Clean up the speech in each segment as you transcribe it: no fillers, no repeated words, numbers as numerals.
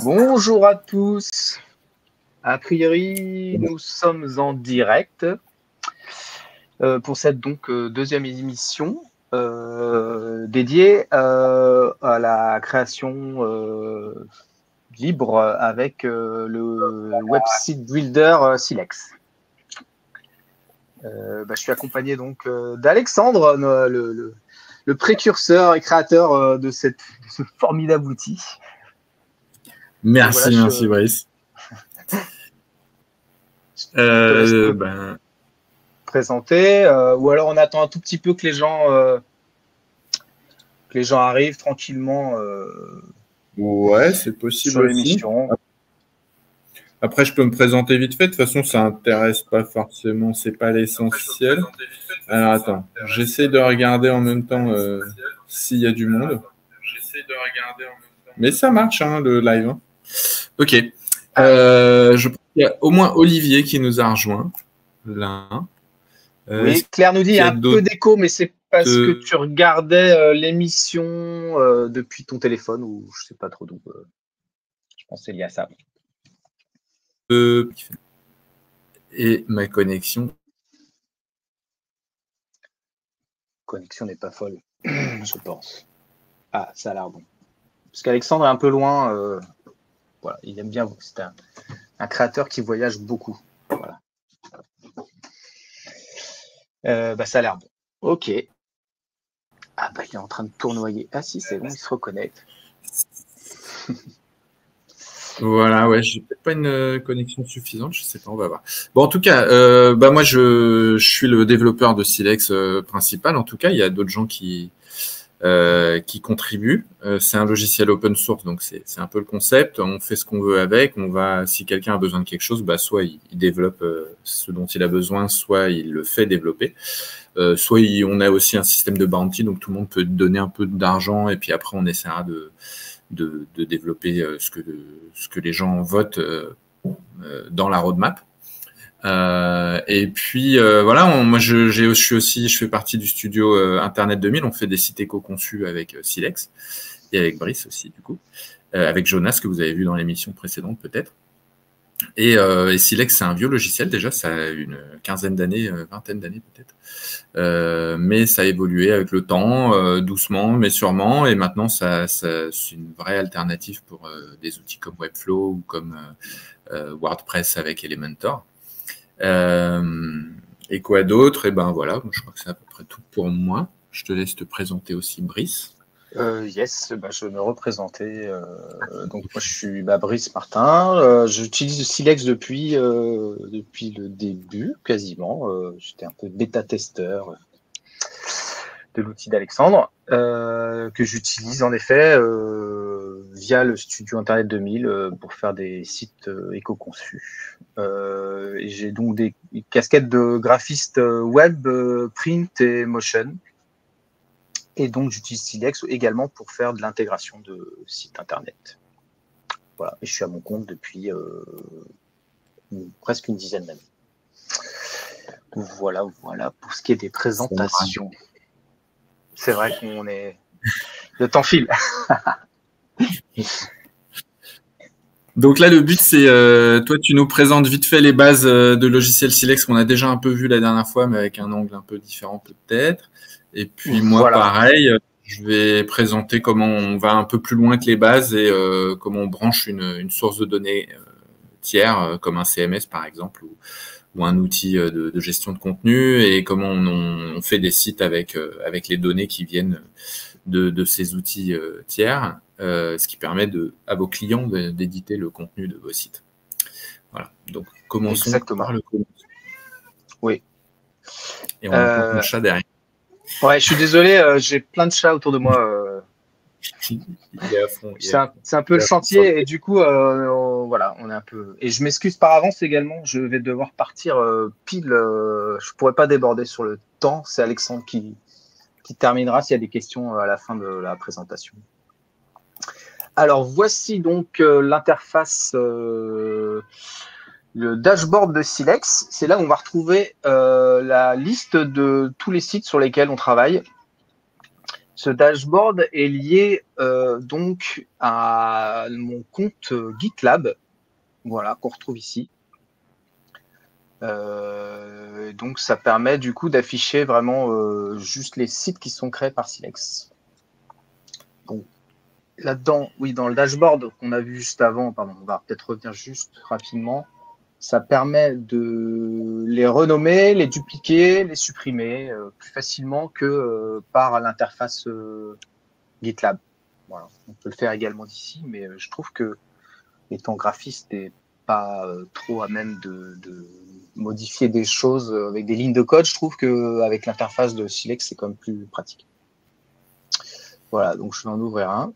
Bonjour à tous. A priori, nous sommes en direct pour cette deuxième émission dédiée à la création libre avec le website builder Silex. Je suis accompagné donc d'Alexandre, le précurseur et créateur de ce formidable outil. Merci, merci Brice. Présenter, ou alors on attend un tout petit peu que les gens arrivent tranquillement. Ouais, c'est possible sur l'émission. Après, je peux me présenter vite fait. De toute façon, ça n'intéresse pas forcément, c'est pas l'essentiel. Alors attends, j'essaie de regarder en même temps s'il y a du monde. Mais ça marche, hein, le live. Hein. Ok. Je pense qu'il y a au moins Olivier qui nous a rejoint. Là. Oui, Claire nous dit qu'il y a un peu d'écho, mais c'est parce que tu regardais l'émission depuis ton téléphone ou je sais pas trop. Donc, je pense que c'est lié à ça. Et ma connexion. Connexion n'est pas folle, je pense. Ah, ça a l'air bon. Parce qu'Alexandre est un peu loin. Voilà, il aime bien. C'est un créateur qui voyage beaucoup. Voilà. Ça a l'air bon. Ok. Ah il est en train de tournoyer. Ah si, c'est bon, il se reconnecte. Voilà, ouais, j'ai peut-être pas une connexion suffisante, je sais pas, on va voir. Bon, en tout cas, moi je suis le développeur de Silex principal. En tout cas, il y a d'autres gens qui contribuent. C'est un logiciel open source, donc c'est un peu le concept. On fait ce qu'on veut avec. Si quelqu'un a besoin de quelque chose, soit il développe ce dont il a besoin, soit il le fait développer. Soit on a aussi un système de bounty, donc tout le monde peut donner un peu d'argent et puis après on essaiera de développer ce que les gens votent dans la roadmap. Et puis voilà, moi je fais partie du studio Internet 2000. On fait des sites éco-conçus avec Silex et avec Brice aussi du coup, avec Jonas que vous avez vu dans l'émission précédente peut-être. Et Silex, c'est un vieux logiciel déjà, ça a une quinzaine d'années, vingtaine d'années peut-être. Mais ça a évolué avec le temps, doucement mais sûrement. Et maintenant, c'est une vraie alternative pour des outils comme Webflow ou comme WordPress avec Elementor. Et quoi d'autre? Et ben voilà, je crois que c'est à peu près tout pour moi. Je te laisse te présenter aussi, Brice. Yes, je vais me représenter. Donc moi je suis Brice Martin. J'utilise Silex depuis le début quasiment. J'étais un peu bêta-testeur de l'outil d'Alexandre que j'utilise en effet via le studio Internet 2000 pour faire des sites éco-conçus. Et j'ai donc des casquettes de graphiste web, print et motion. Et donc, j'utilise Silex également pour faire de l'intégration de sites internet. Voilà, et je suis à mon compte depuis presque une dizaine d'années. Voilà pour ce qui est des présentations. C'est vrai qu'on est... Le temps file. Donc là, le but, c'est toi, tu nous présentes vite fait les bases de logiciel Silex qu'on a déjà un peu vu la dernière fois, mais avec un angle un peu différent peut-être. Et puis moi, pareil, je vais présenter comment on va un peu plus loin que les bases et comment on branche une source de données tiers, comme un CMS par exemple, ou un outil de gestion de contenu, et comment on fait des sites avec les données qui viennent de ces outils tiers, ce qui permet à vos clients d'éditer le contenu de vos sites. Voilà, donc commençons par le commencement. Oui. Et on entend ton chat derrière. Ouais, je suis désolé, j'ai plein de chats autour de moi. C'est un peu le chantier et du coup, voilà, on est un peu. Et je m'excuse par avance également. Je vais devoir partir pile. Je pourrais pas déborder sur le temps. C'est Alexandre qui terminera s'il y a des questions à la fin de la présentation. Alors voici donc l'interface. Le dashboard de Silex, c'est là où on va retrouver la liste de tous les sites sur lesquels on travaille. Ce dashboard est lié donc à mon compte GitLab, voilà, qu'on retrouve ici. Donc, ça permet du coup d'afficher vraiment juste les sites qui sont créés par Silex. Donc, là-dedans, oui, dans le dashboard qu'on a vu juste avant, pardon, on va peut-être revenir juste rapidement. Ça permet de les renommer, les dupliquer, les supprimer plus facilement que par l'interface GitLab. Voilà. On peut le faire également d'ici, mais je trouve que étant graphiste et pas trop à même de modifier des choses avec des lignes de code, je trouve qu'avec l'interface de Silex, c'est quand même plus pratique. Voilà, donc je vais en ouvrir un.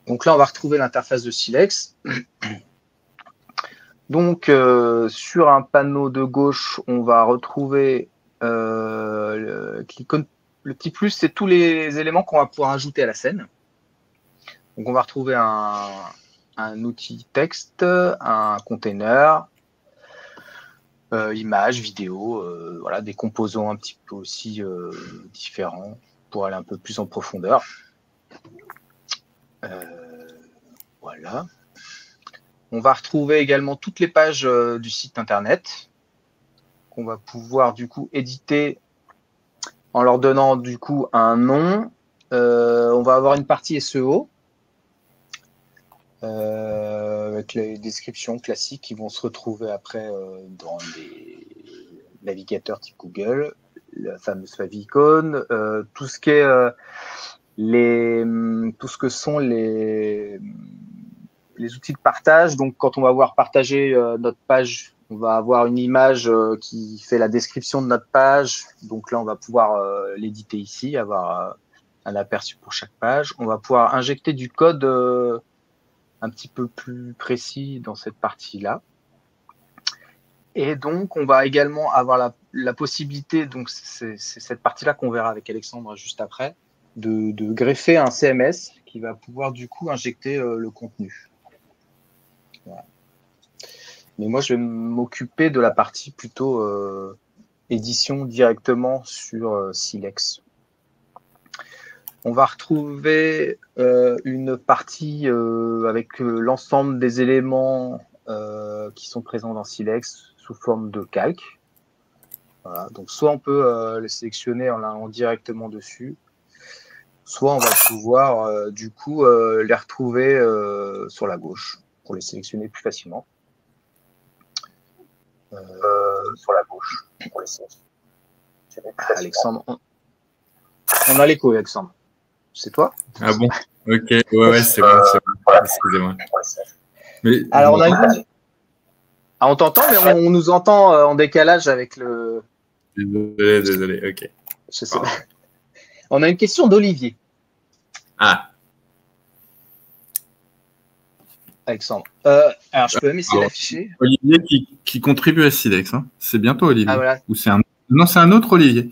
Donc là, on va retrouver l'interface de Silex. Donc, sur un panneau de gauche, on va retrouver le petit plus, c'est tous les éléments qu'on va pouvoir ajouter à la scène. Donc, on va retrouver un outil texte, un container, images, vidéos, voilà, des composants un petit peu aussi différents pour aller un peu plus en profondeur. Voilà. On va retrouver également toutes les pages du site internet qu'on va pouvoir du coup éditer en leur donnant du coup un nom. On va avoir une partie SEO avec les descriptions classiques qui vont se retrouver après dans les navigateurs type Google, la fameuse favicon, tout ce qui est tout ce que sont les outils de partage. Donc, quand on va voir partager notre page, on va avoir une image qui fait la description de notre page. Donc là, on va pouvoir l'éditer ici, avoir un aperçu pour chaque page. On va pouvoir injecter du code un petit peu plus précis dans cette partie-là. Et donc, on va également avoir la possibilité, donc c'est cette partie-là qu'on verra avec Alexandre juste après, de greffer un CMS qui va pouvoir du coup injecter le contenu. Voilà. Mais moi, je vais m'occuper de la partie plutôt édition directement sur Silex. On va retrouver une partie avec l'ensemble des éléments qui sont présents dans Silex sous forme de calque. Voilà. Donc, soit on peut les sélectionner en allant directement dessus, soit on va pouvoir du coup les retrouver sur la gauche pour les sélectionner plus facilement. Sur la gauche pour les sélectionner. Alexandre, on a l'écho, Alexandre. C'est toi? Ah bon? Ok, ouais, c'est bon, excusez-moi. Alors, on t'entend, mais on nous entend en décalage avec le... Désolé, ok. Je sais pas. On a une question d'Olivier. Ah. Alexandre. Alors, je peux même essayer d'afficher. Olivier qui contribue à Silex. Hein. C'est bientôt Olivier. Ah, voilà. Ou Non, c'est un autre Olivier.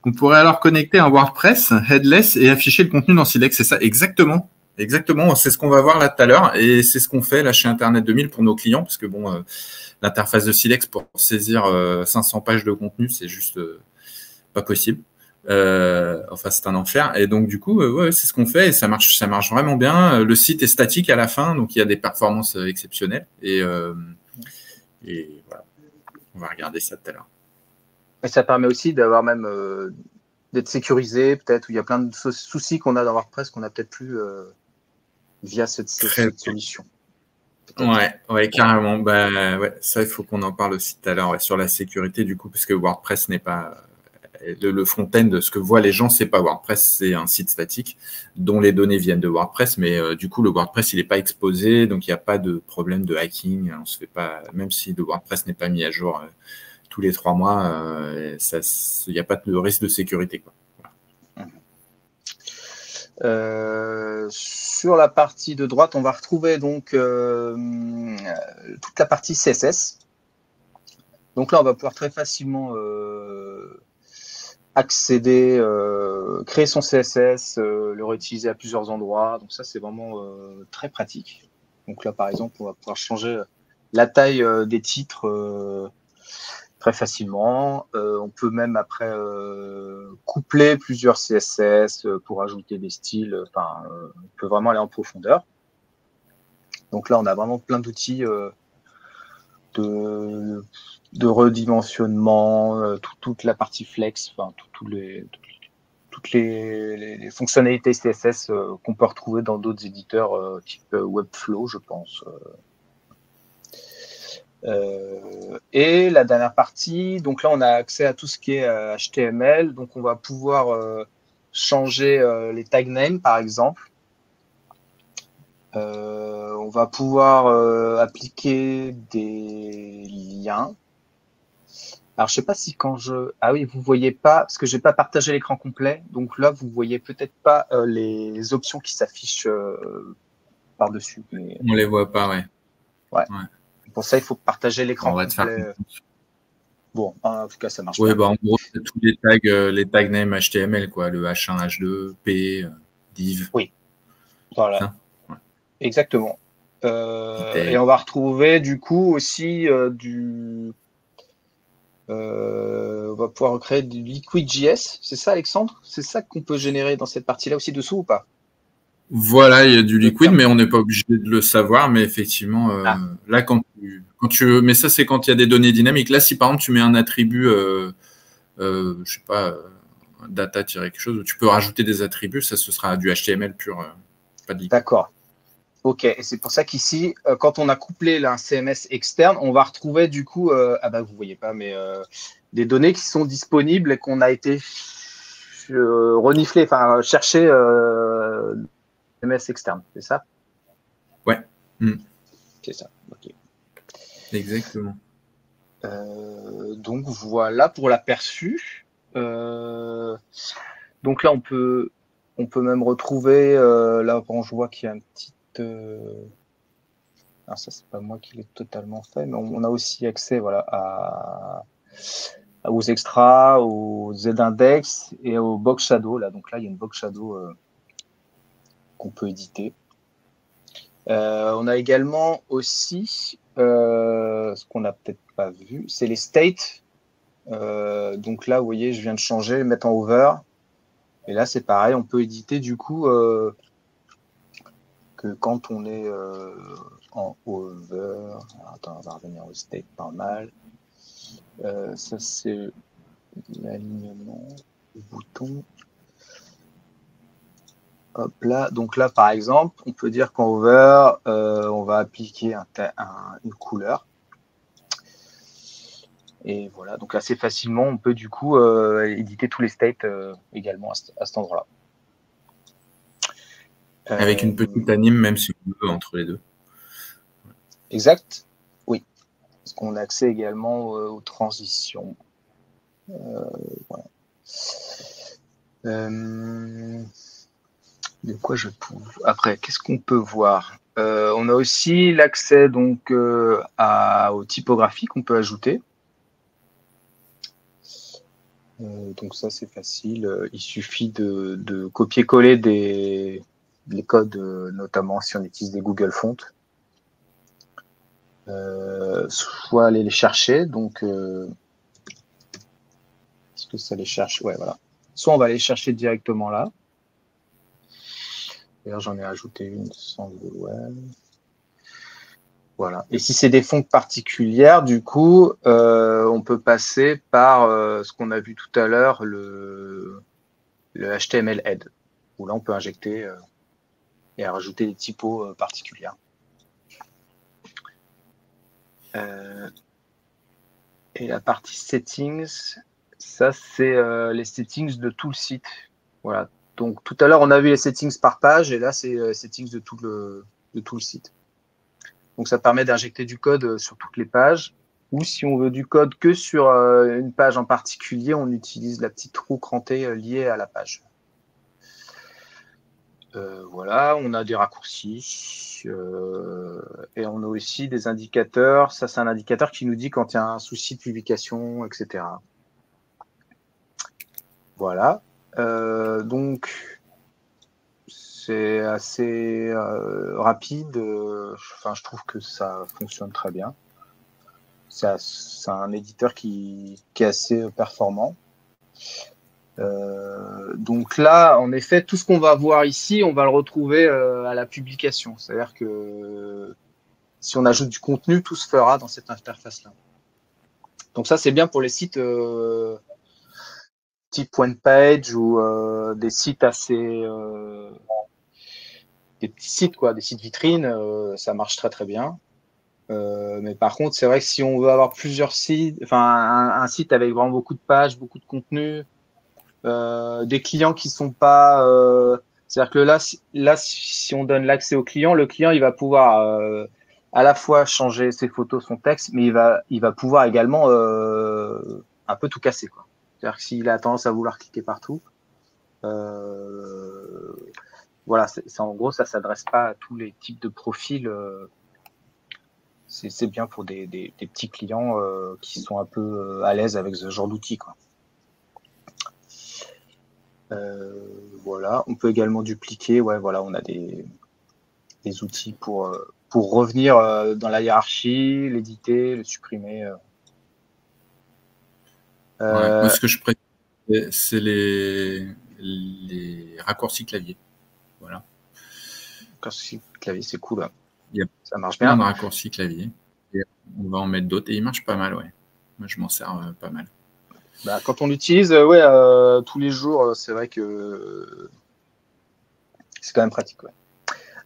On pourrait alors connecter un WordPress headless et afficher le contenu dans Silex. C'est ça, exactement. Exactement, c'est ce qu'on va voir là tout à l'heure et c'est ce qu'on fait là chez Internet 2000 pour nos clients parce que bon, l'interface de Silex pour saisir 500 pages de contenu, c'est juste pas possible. Enfin, c'est un enfer. Et donc, du coup, ouais, c'est ce qu'on fait et ça marche vraiment bien. Le site est statique à la fin, donc il y a des performances exceptionnelles. Et voilà, on va regarder ça tout à l'heure. Et ça permet aussi d'avoir même d'être sécurisé, peut-être, où il y a plein de soucis qu'on a dans WordPress qu'on n'a peut-être plus via cette solution. Ouais, carrément. Bah, ouais, ça, il faut qu'on en parle aussi tout à l'heure sur la sécurité, du coup, parce que WordPress n'est pas... Le front-end, ce que voient les gens, c'est pas WordPress, c'est un site statique dont les données viennent de WordPress, mais du coup, le WordPress, il n'est pas exposé, donc il n'y a pas de problème de hacking. On se fait pas, même si le WordPress n'est pas mis à jour tous les 3 mois, il n'y a pas de risque de sécurité, quoi. Sur la partie de droite, on va retrouver donc toute la partie CSS. Donc là, on va pouvoir très facilement accéder, créer son CSS, le réutiliser à plusieurs endroits. Donc ça, c'est vraiment très pratique. Donc là, par exemple, on va pouvoir changer la taille des titres très facilement. On peut même après coupler plusieurs CSS pour ajouter des styles. Enfin, on peut vraiment aller en profondeur. Donc là, on a vraiment plein d'outils de redimensionnement, toute la partie flex, enfin, toutes les fonctionnalités CSS qu'on peut retrouver dans d'autres éditeurs type Webflow, je pense. Et la dernière partie, donc là, on a accès à tout ce qui est HTML. Donc, on va pouvoir changer les tag names, par exemple. On va pouvoir appliquer des liens. Alors, je sais pas si quand je... Ah oui, vous voyez pas, parce que j'ai pas partagé l'écran complet. Donc là, vous voyez peut-être pas les options qui s'affichent par-dessus. Mais... On les voit pas, ouais. Ouais. Pour ça, il faut partager l'écran On va te faire complet. Bon, en tout cas, ça marche oui, bien. bah, en gros, c'est tous les tag names HTML, quoi. Le H1, H2, P, div. Oui, voilà. Ça. Ouais. Exactement. Et on va retrouver du coup aussi on va pouvoir créer du Liquid.js. C'est ça, Alexandre? C'est ça qu'on peut générer dans cette partie-là aussi dessous ou pas? Voilà, il y a du liquide, mais on n'est pas obligé de le savoir. Mais effectivement, là, quand tu veux, mais ça, c'est quand il y a des données dynamiques. Là, si par exemple, tu mets un attribut, je sais pas, data quelque chose, tu peux rajouter des attributs, ça, ce sera du HTML pur, pas de liquide. D'accord. Ok, et c'est pour ça qu'ici, quand on a couplé là, un CMS externe, on va retrouver du coup, ah bah vous voyez pas, mais des données qui sont disponibles et qu'on a été renifler, enfin chercher CMS externe, c'est ça? Ouais. C'est ça. Ok. Exactement. Donc voilà pour l'aperçu. Donc là, on peut même retrouver, là, quand je vois qu'il y a un petit... Alors ça, c'est pas moi qui l'ai totalement fait, mais on a aussi accès voilà, aux extras, aux Z-index et au box shadow. Là. Donc là, il y a une box shadow qu'on peut éditer. On a également aussi, ce qu'on n'a peut-être pas vu, c'est les states. Donc là, vous voyez, je viens de changer, mettre en over. Et là, c'est pareil, on peut éditer du coup que quand on est en over. Alors, attends, on va revenir au state normal. Ça, c'est l'alignement du bouton. Hop là. Donc là, par exemple, on peut dire qu'en over, on va appliquer une couleur. Et voilà, donc assez facilement, on peut du coup éditer tous les states également à cet endroit-là. Avec une petite anime, même si on veut, entre les deux. Exact. Oui. Parce qu'on a accès également aux transitions. Voilà. De quoi je peux... Après, qu'est-ce qu'on peut voir? On a aussi l'accès donc aux typographies qu'on peut ajouter. Donc ça, c'est facile. Il suffit de copier-coller les codes, notamment si on utilise des Google Fonts. Soit aller les chercher. Donc, est-ce que ça les cherche? Ouais, voilà. Soit on va les chercher directement là. D'ailleurs, j'en ai ajouté une sans le web. Voilà. Et si c'est des fonts particulières, du coup, on peut passer par ce qu'on a vu tout à l'heure, le HTML head, où là, on peut injecter et rajouter des typos particulières. Et la partie settings, ça, c'est les settings de tout le site. Voilà. Donc, tout à l'heure, on a vu les settings par page, et là, c'est les settings de tout le site. Donc, ça permet d'injecter du code sur toutes les pages. Ou si on veut du code que sur une page en particulier, on utilise la petite roue crantée liée à la page. Voilà, on a des raccourcis et on a aussi des indicateurs. Ça, c'est un indicateur qui nous dit quand il y a un souci de publication, etc. Voilà. Donc, c'est assez rapide. Enfin, je trouve que ça fonctionne très bien. c'est un éditeur qui est assez performant. Donc là, en effet, tout ce qu'on va voir ici, on va le retrouver à la publication. C'est-à-dire que si on ajoute du contenu, tout se fera dans cette interface-là. Donc ça, c'est bien pour les sites type OnePage ou des sites assez... des petits sites, quoi, des sites vitrines, ça marche très très bien. Mais par contre, c'est vrai que si on veut avoir plusieurs sites, enfin un site avec vraiment beaucoup de pages, beaucoup de contenu, des clients qui sont pas, c'est-à-dire que si on donne l'accès au client, le client il va pouvoir à la fois changer ses photos, son texte, mais il va pouvoir également un peu tout casser, quoi. C'est-à-dire que s'il a tendance à vouloir cliquer partout, voilà, en gros ça s'adresse pas à tous les types de profils. C'est bien pour des petits clients qui sont un peu à l'aise avec ce genre d'outils, quoi. Voilà, on peut également dupliquer. Ouais, voilà, on a des outils pour revenir dans la hiérarchie, l'éditer, le supprimer. Moi, ce que je préfère, c'est les raccourcis clavier. Voilà. Raccourci clavier, c'est cool. Hein. Il y a ça marche plein bien. de raccourcis clavier. Et on va en mettre d'autres et ils marchent pas mal, ouais. Moi, je m'en sers pas mal. Bah, quand on l'utilise, tous les jours, c'est vrai que c'est quand même pratique. Ouais.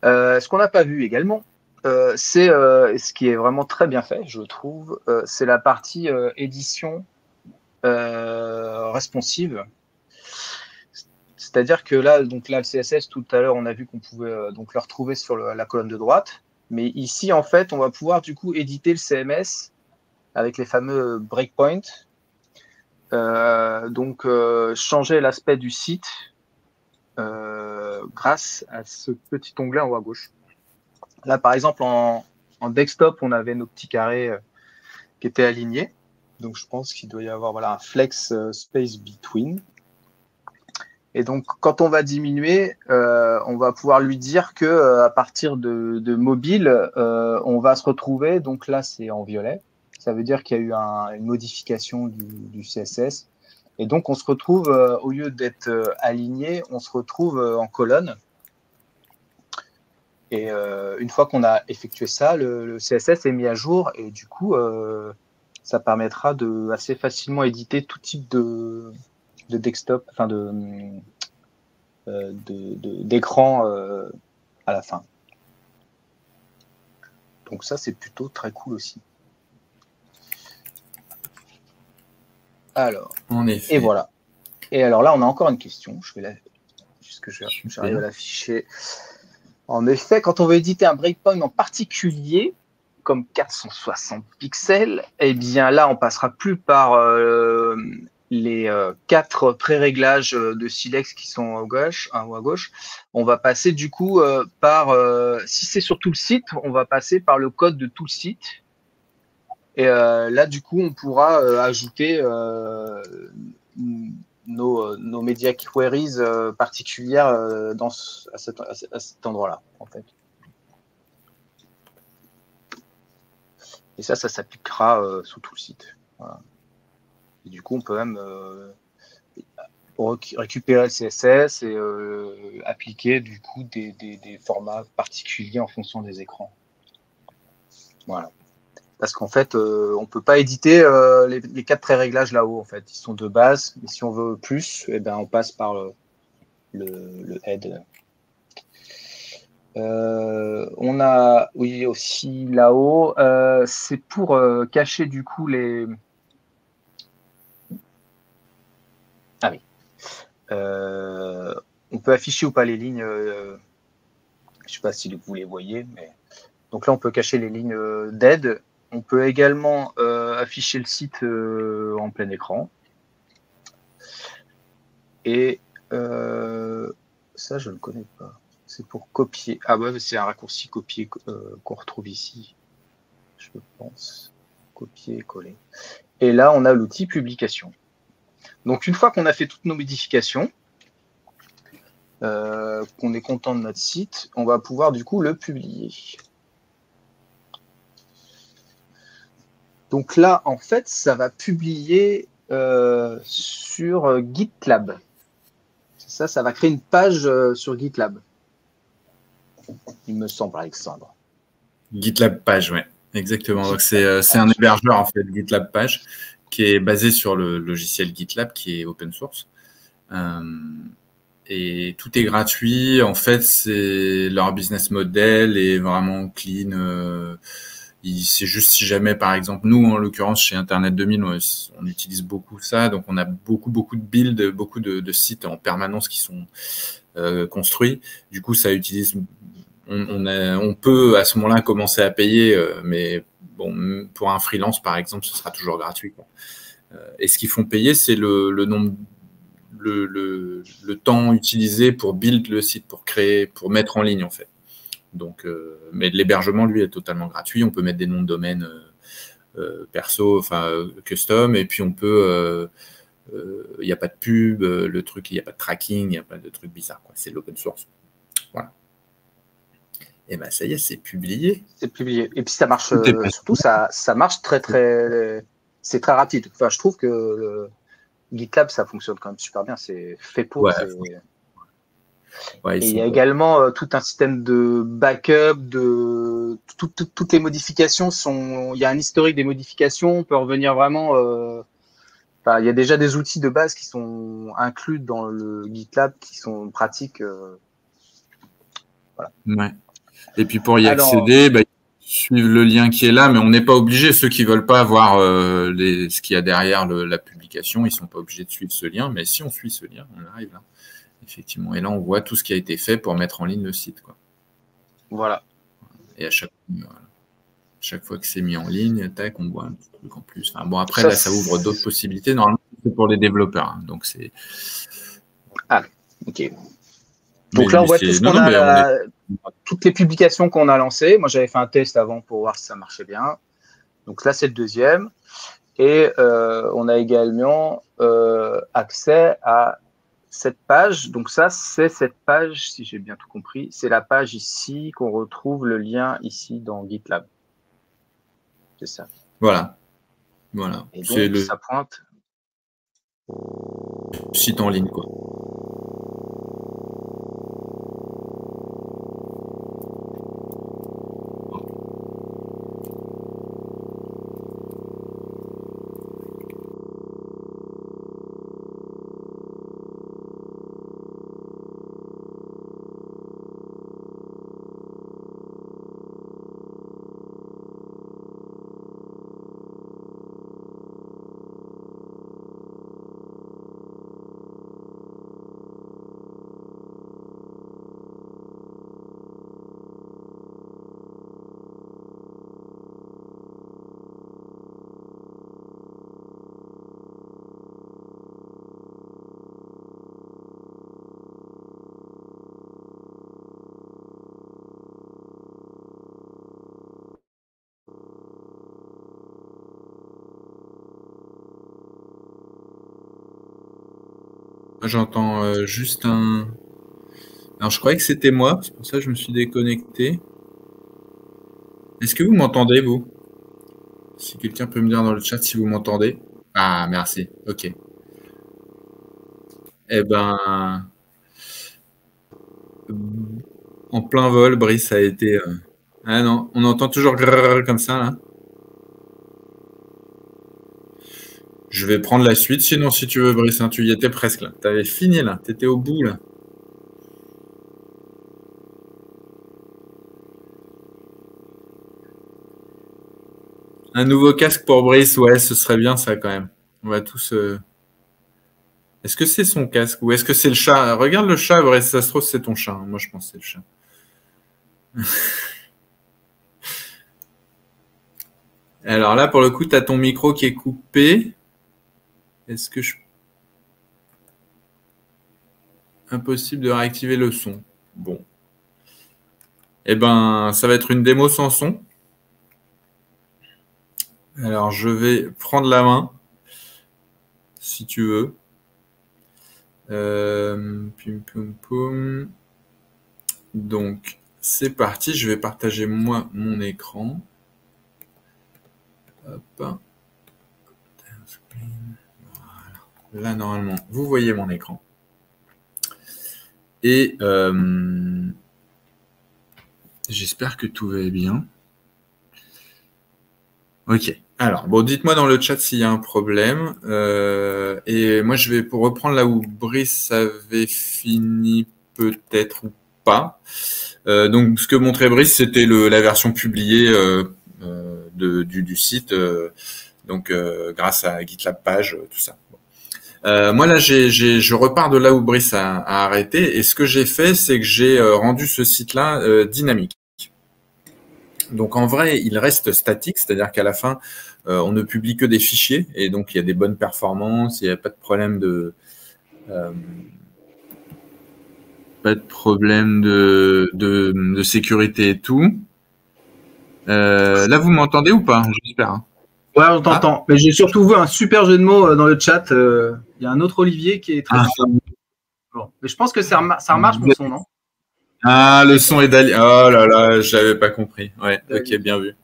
Ce qu'on n'a pas vu également, c'est ce qui est vraiment très bien fait, je trouve, c'est la partie édition responsive. C'est-à-dire que là, donc là, le CSS, tout à l'heure, on a vu qu'on pouvait donc le retrouver sur la colonne de droite. Mais ici, en fait, on va pouvoir du coup éditer le CMS avec les fameux breakpoints. Donc, changer l'aspect du site grâce à ce petit onglet en haut à gauche. Là, par exemple, en desktop, on avait nos petits carrés qui étaient alignés. Donc, je pense qu'il doit y avoir voilà, un flex space between. Et donc, quand on va diminuer, on va pouvoir lui dire que à partir de mobile, on va se retrouver. Donc là, c'est en violet. Ça veut dire qu'il y a eu une modification du CSS. Et donc, on se retrouve, au lieu d'être aligné, on se retrouve en colonne. Et une fois qu'on a effectué ça, le CSS est mis à jour. Et du coup, ça permettra de assez facilement éditer tout type de desktop, enfin d'écran à la fin. Donc ça, c'est plutôt très cool aussi. Alors, en effet. et voilà. Et alors là, on a encore une question. Puisque j'arrive à l'afficher. En effet, quand on veut éditer un breakpoint en particulier, comme 460 pixels, eh bien là, on passera plus par les 4 pré-réglages de silex qui sont à gauche, ou à gauche. On va passer du coup par, si c'est sur tout le site, on va passer par le code de tout le site. Et là, du coup, on pourra ajouter nos media queries particulières à cet endroit-là, en fait. Et ça s'appliquera sur tout le site. Voilà. Et du coup, on peut même récupérer le CSS et appliquer du coup des formats particuliers en fonction des écrans. Voilà. Parce qu'en fait, on peut pas éditer les 4 pré-réglages là-haut. En fait, ils sont de base. Mais si on veut plus, eh ben, on passe par le head. On a, oui, aussi là-haut, c'est pour cacher du coup les. Ah oui. On peut afficher ou pas les lignes. Je sais pas si vous les voyez, mais donc là on peut cacher les lignes d'aide. On peut également afficher le site en plein écran. Et ça, je ne connais pas. C'est pour copier. Ah ouais, c'est un raccourci copier qu'on retrouve ici. Je pense. Copier, coller. Et là, on a l'outil publication. Donc, une fois qu'on a fait toutes nos modifications, qu'on est content de notre site, on va pouvoir du coup le publier. Donc là, en fait, ça va publier sur GitLab. C'est ça, ça va créer une page sur GitLab. Il me semble, Alexandre. GitLab Page, ouais, exactement. Donc c'est un hébergeur en fait, GitLab Page, qui est basé sur le logiciel GitLab, qui est open source. Et tout est gratuit. En fait, c'est leur business model est vraiment clean. C'est juste si jamais, par exemple, nous, en l'occurrence, chez Internet 2000, on utilise beaucoup ça. Donc, on a beaucoup de builds, beaucoup de sites en permanence qui sont construits. Du coup, ça utilise... On peut, à ce moment-là, commencer à payer, mais bon, pour un freelance, par exemple, ce sera toujours gratuit, quoi. Et ce qu'ils font payer, c'est le nombre... Le temps utilisé pour build le site, pour créer, pour mettre en ligne, en fait. Donc, mais l'hébergement, lui, est totalement gratuit. On peut mettre des noms de domaine perso, enfin custom, et puis on peut, il n'y a pas de pub, le truc, il n'y a pas de tracking, il n'y a pas de truc bizarre, quoi. C'est l'open source. Voilà. Et ben ça y est, c'est publié. C'est publié. Et puis ça marche, surtout ça marche très, c'est très rapide. Enfin, je trouve que GitLab, ça fonctionne quand même super bien. C'est fait pour. Ouais. Ouais, et il y a également tout un système de backup, de toutes les modifications sont. Il y a un historique des modifications. On peut revenir vraiment. Enfin, il y a déjà des outils de base qui sont inclus dans le GitLab qui sont pratiques. Voilà. Ouais. Et puis pour y accéder, suivre le lien qui est là, mais on n'est pas obligé. Ceux qui veulent pas voir ce qu'il y a derrière la publication, ils sont pas obligés de suivre ce lien. Mais si on suit ce lien, on arrive là. Effectivement. Et là, on voit tout ce qui a été fait pour mettre en ligne le site, quoi. Voilà. Et à chaque fois que c'est mis en ligne, tac, on voit un petit truc en plus. Enfin, bon, après, là, ça ouvre d'autres possibilités. Normalement, c'est pour les développeurs. Hein, donc, c'est... Ah, ok. Donc là, on voit tout ce qu'on a, toutes les publications qu'on a lancées. Moi, j'avais fait un test avant pour voir si ça marchait bien. Donc là, c'est le deuxième. Et on a également accès à cette page. Donc ça, c'est cette page, si j'ai bien tout compris, c'est la page ici qu'on retrouve le lien ici dans GitLab. C'est ça. Voilà. Voilà. Et donc, ça pointe. Site en ligne, quoi. J'entends juste un... Alors, je croyais que c'était moi, c'est pour ça que je me suis déconnecté. Est-ce que vous m'entendez, vous? Si quelqu'un peut me dire dans le chat si vous m'entendez. Ah, merci. Ok. Eh ben... En plein vol, Brice a été... Ah non, on entend toujours grrr comme ça, là. Je vais prendre la suite, sinon, si tu veux, Brice, hein, tu y étais presque, là. T'avais fini, là. T'étais au bout, là. Un nouveau casque pour Brice, ouais, ce serait bien, ça, quand même. On va tous... Est-ce que c'est son casque ou est-ce que c'est le chat? Regarde le chat, Brice, ça se trouve, c'est ton chat. Moi, je pense que c'est le chat. Alors là, pour le coup, tu as ton micro qui est coupé. Est-ce que je... Impossible de réactiver le son. Bon. Eh ben, ça va être une démo sans son. Alors, je vais prendre la main, si tu veux. Pum, pum, pum. Donc, c'est parti. Je vais partager, moi, mon écran. Hop. Voilà. Là, normalement, vous voyez mon écran. Et j'espère que tout va bien. Ok. Alors, bon, dites-moi dans le chat s'il y a un problème. Et moi, je vais pour reprendre là où Brice avait fini peut-être ou pas. Donc, ce que montrait Brice, c'était la version publiée du site, donc grâce à GitLab Page, tout ça. Moi là, je repars de là où Brice a arrêté, et ce que j'ai fait, c'est que j'ai rendu ce site-là dynamique. Donc en vrai, il reste statique, c'est-à-dire qu'à la fin, on ne publie que des fichiers, et donc il y a des bonnes performances, il n'y a pas de problème de sécurité et tout. Là, vous m'entendez ou pas? J'espère. Hein. Ouais, on t'entend. Mais j'ai surtout vu un super jeu de mots dans le chat. Il y a un autre Olivier qui est très bon. Mais je pense que ça remarche mon son, non? Ah, le son est d'Ali. Oh là là, je l'avais pas compris. Ouais, ok, bien vu.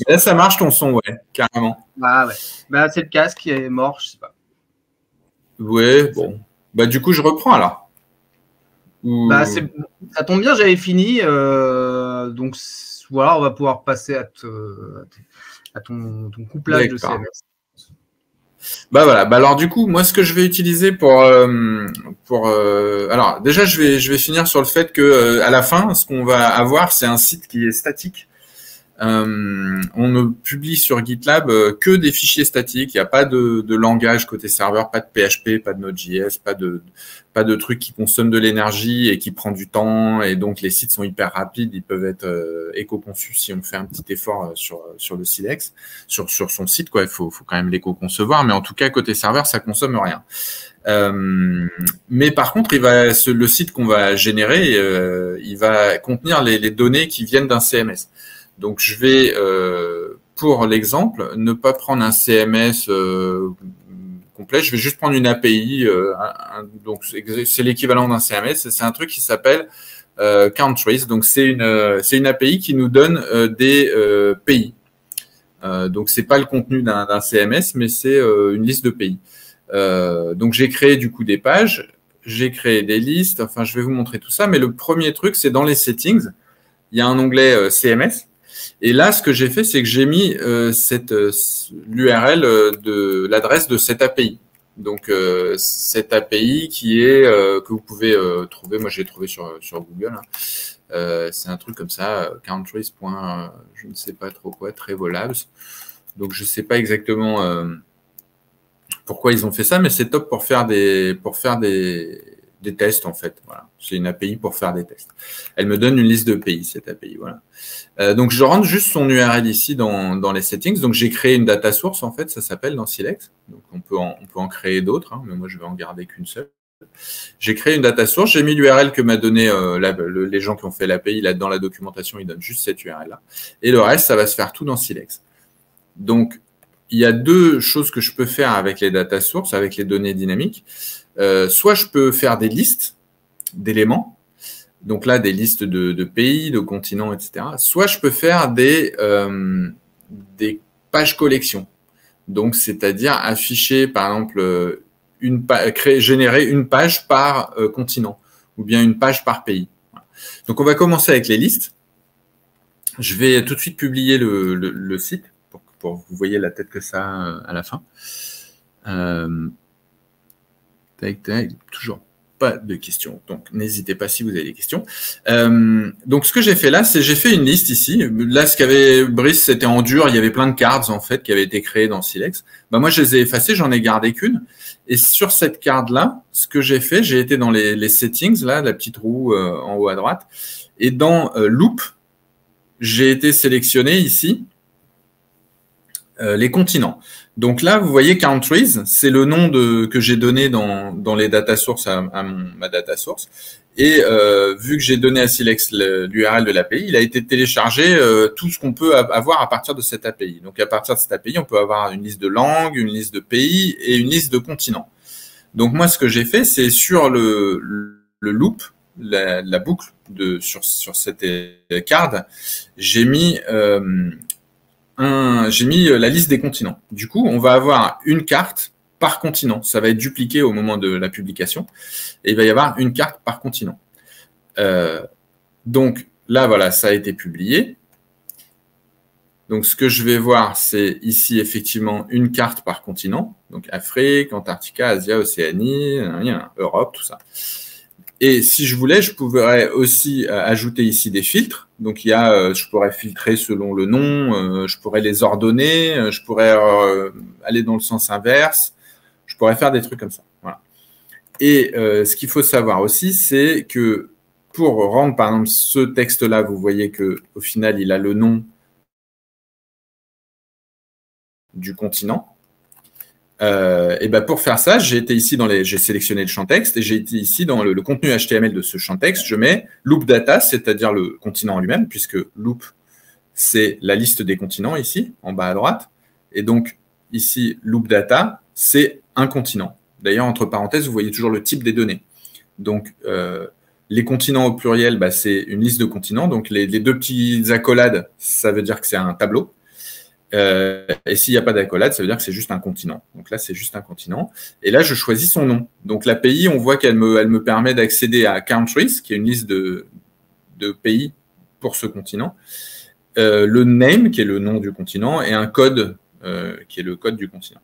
Là, ça marche ton son, ouais, carrément. Ah ouais. Bah, c'est le casque qui est mort, je sais pas. Ouais, bon. Bah, du coup, je reprends alors. Bah, ça tombe bien, j'avais fini. Donc, voilà, on va pouvoir passer à ton couplage de CMS. Bah voilà. Bah alors du coup, moi ce que je vais utiliser alors déjà je vais finir sur le fait que à la fin, ce qu'on va avoir, c'est un site qui est statique. On ne publie sur GitLab que des fichiers statiques. Il n'y a pas de langage côté serveur, pas de PHP, pas de Node.js, pas de trucs qui consomment de l'énergie et qui prend du temps. Et donc les sites sont hyper rapides. Ils peuvent être éco-conçus si on fait un petit effort sur le Silex, sur son site quoi. Il faut quand même l'éco-concevoir. Mais en tout cas côté serveur, ça consomme rien. Mais par contre, le site qu'on va générer, il va contenir les données qui viennent d'un CMS. Donc, je vais, pour l'exemple, ne pas prendre un CMS complet. Je vais juste prendre une API. Donc, c'est l'équivalent d'un CMS. C'est un truc qui s'appelle Countries. Donc, c'est une API qui nous donne des pays. Donc, c'est pas le contenu d'un CMS, mais c'est une liste de pays. Donc, j'ai créé du coup des pages. J'ai créé des listes. Enfin, je vais vous montrer tout ça. Mais le premier truc, c'est dans les settings. Il y a un onglet CMS. Et là, ce que j'ai fait, c'est que j'ai mis l'URL de l'adresse de cette API. Donc, cette API qui est que vous pouvez trouver. Moi, j'ai trouvé sur Google. Hein. C'est un truc comme ça, countries. Je ne sais pas trop quoi, Trevolables. Donc, je ne sais pas exactement pourquoi ils ont fait ça, mais c'est top pour faire des tests en fait. Voilà, c'est une API pour faire des tests. Elle me donne une liste de pays cette API. Voilà. Donc je rentre juste son URL ici dans les settings. Donc j'ai créé une data source en fait, ça s'appelle dans Silex. Donc on peut en créer d'autres, hein, mais moi je vais en garder qu'une seule. J'ai créé une data source, j'ai mis l'URL que m'a donné les gens qui ont fait l'API. Là dans la documentation, ils donnent juste cette URL là. Et le reste, ça va se faire tout dans Silex. Donc il y a deux choses que je peux faire avec les data sources, avec les données dynamiques. Soit je peux faire des listes d'éléments, donc là des listes de pays, de continents, etc. Soit je peux faire des pages collections, donc c'est-à-dire afficher par exemple générer une page par continent ou bien une page par pays. Donc on va commencer avec les listes. Je vais tout de suite publier le site pour que vous voyez la tête que ça a à la fin. Toujours pas de questions. Donc, n'hésitez pas si vous avez des questions. Donc, ce que j'ai fait là, c'est j'ai fait une liste ici. Là, ce qu'avait Brice, c'était en dur. Il y avait plein de cards, en fait, qui avaient été créées dans Silex. Bah, moi, je les ai effacées. J'en ai gardé qu'une. Et sur cette card-là, ce que j'ai fait, j'ai été dans les settings, là, la petite roue en haut à droite. Et dans Loop, j'ai été sélectionné ici les continents. Donc là, vous voyez countries, c'est le nom que j'ai donné dans les data sources à ma data source. Et vu que j'ai donné à Silex l'URL de l'API, il a été téléchargé tout ce qu'on peut avoir à partir de cette API. Donc à partir de cette API, on peut avoir une liste de langues, une liste de pays et une liste de continents. Donc moi, ce que j'ai fait, c'est sur le loop, la boucle sur cette card, j'ai mis j'ai mis la liste des continents. Du coup, on va avoir une carte par continent. Ça va être dupliqué au moment de la publication. Et il va y avoir une carte par continent. Donc là, voilà, ça a été publié. Donc, ce que je vais voir, c'est ici, effectivement, une carte par continent. Donc, Afrique, Antarctica, Asie, Océanie, Europe, tout ça. Et si je voulais, je pourrais aussi ajouter ici des filtres. Donc, je pourrais filtrer selon le nom, je pourrais les ordonner, je pourrais aller dans le sens inverse, je pourrais faire des trucs comme ça. Voilà. Et ce qu'il faut savoir aussi, c'est que pour rendre, par exemple, ce texte-là, vous voyez qu'au final, il a le nom du continent. Et ben pour faire ça, j'ai sélectionné le champ texte et j'ai été ici dans le contenu HTML de ce champ texte. Je mets loop data, c'est-à-dire le continent en lui-même, puisque loop, c'est la liste des continents ici, en bas à droite. Et donc, ici, loop data, c'est un continent. D'ailleurs, entre parenthèses, vous voyez toujours le type des données. Donc, les continents au pluriel, bah, c'est une liste de continents. Donc, les deux petites accolades, ça veut dire que c'est un tableau. Et s'il n'y a pas d'accolade, ça veut dire que c'est juste un continent. Donc là, c'est juste un continent. Et là, je choisis son nom. Donc l'API, on voit qu'elle me permet d'accéder à countries, qui est une liste de pays pour ce continent. Le name, qui est le nom du continent, et un code, qui est le code du continent.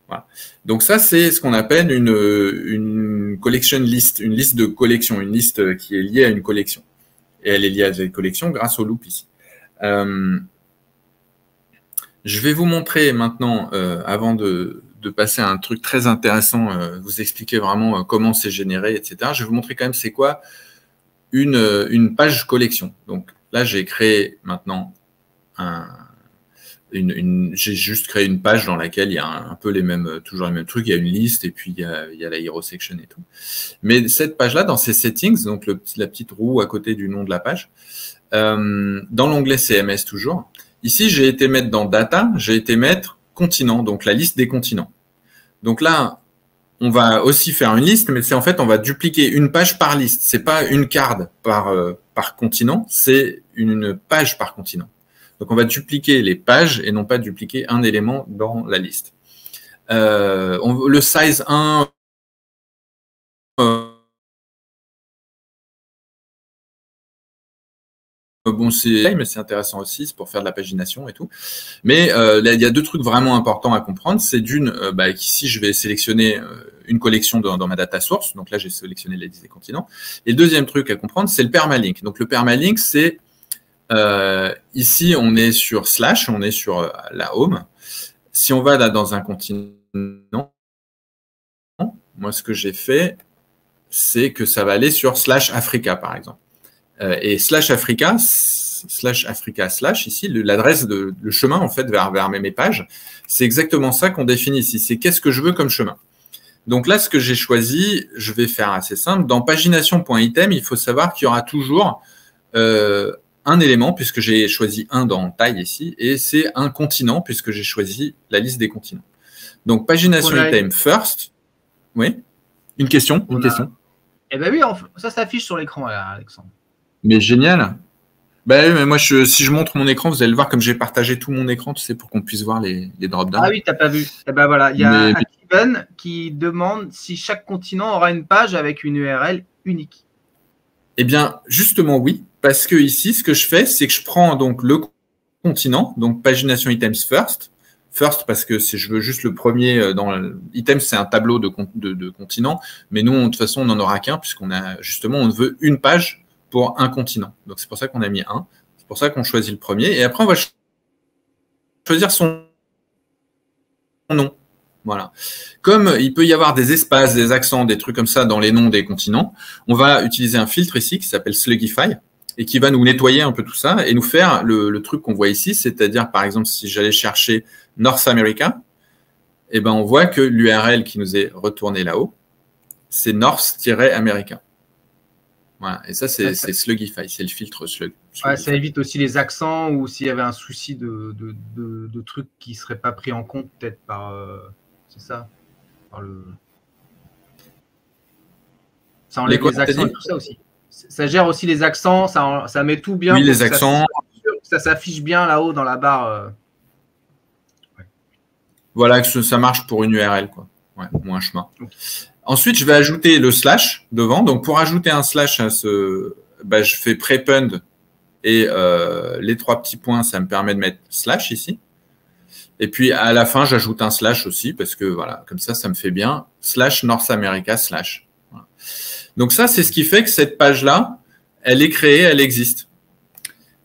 Voilà. Donc ça, c'est ce qu'on appelle une collection list, une liste de collection, une liste qui est liée à une collection. Et elle est liée à une collection grâce au loop ici. Je vais vous montrer maintenant, avant de passer à un truc très intéressant, vous expliquer vraiment comment c'est généré, etc. Je vais vous montrer quand même c'est quoi une page collection. Donc là, j'ai créé maintenant j'ai juste créé une page dans laquelle il y a un peu toujours les mêmes trucs. Il y a une liste et puis il y a la hero section et tout. Mais cette page-là, dans ses settings, donc la petite roue à côté du nom de la page, dans l'onglet CMS toujours, ici, j'ai été mettre dans Data, j'ai été mettre continent, donc la liste des continents. Donc là, on va aussi faire une liste, mais c'est en fait, on va dupliquer une page par liste. C'est pas une carte par continent, c'est une page par continent. Donc, on va dupliquer les pages et non pas dupliquer un élément dans la liste. Le size 1... Bon, mais c'est intéressant aussi, c'est pour faire de la pagination et tout. Mais là, il y a deux trucs vraiment importants à comprendre. C'est qu'ici, je vais sélectionner une collection dans ma data source. Donc là, j'ai sélectionné la liste des continents. Et le deuxième truc à comprendre, c'est le permalink. Donc le permalink, c'est ici, on est sur / on est sur la home. Si on va là dans un continent, moi, ce que j'ai fait, c'est que ça va aller sur /Africa, par exemple. Et /Africa, ici, l'adresse le chemin, en fait, vers mes pages, c'est exactement ça qu'on définit ici. C'est qu'est-ce que je veux comme chemin. Donc là, ce que j'ai choisi, je vais faire assez simple. Dans pagination.item, il faut savoir qu'il y aura toujours un élément, puisque j'ai choisi un dans taille ici, et c'est un continent, puisque j'ai choisi la liste des continents. Donc, pagination item first. Oui. Une question. Eh bien oui, ça s'affiche sur l'écran, Alexandre. Mais génial. Bah oui, mais moi, si je montre mon écran, vous allez le voir comme j'ai partagé tout mon écran, tu sais, pour qu'on puisse voir les drop-downs. Ah oui, t'as pas vu. Eh ben voilà, il y a Steven qui demande si chaque continent aura une page avec une URL unique. Eh bien, justement, oui, parce que ici, ce que je fais, c'est que je prends donc le continent, donc pagination items first. First, parce que je veux juste le premier dans items, c'est un tableau de continents, mais nous, de toute façon, on n'en aura qu'un, puisqu'on a justement, on veut une page pour un continent. Donc, c'est pour ça qu'on a mis un. C'est pour ça qu'on choisit le premier. Et après, on va choisir son nom. Voilà. Comme il peut y avoir des espaces, des accents, des trucs comme ça dans les noms des continents, on va utiliser un filtre ici qui s'appelle Slugify et qui va nous nettoyer un peu tout ça et nous faire le truc qu'on voit ici, c'est-à-dire, par exemple, si j'allais chercher North America, eh ben, on voit que l'URL qui nous est retournée là-haut, c'est North-America. Voilà, et ça, c'est Slugify, c'est le filtre Slug. Ouais, ça évite aussi les accents ou s'il y avait un souci de trucs qui ne seraient pas pris en compte, peut-être par. C'est ça par le... Ça enlève les accents et tout ça aussi. Ça gère aussi les accents, ça met tout bien. Oui, les accents. Ça s'affiche bien là-haut dans la barre. Voilà, que ça marche pour une URL, quoi. Ouais, ou un chemin. Ensuite, je vais ajouter le slash devant. Donc, pour ajouter un slash à je fais prepend et les 3 petits points, ça me permet de mettre slash ici. Et puis, à la fin, j'ajoute un slash aussi parce que, voilà, comme ça me fait bien. Slash North America slash. Voilà. Donc, ça, c'est ce qui fait que cette page-là, elle est créée, elle existe.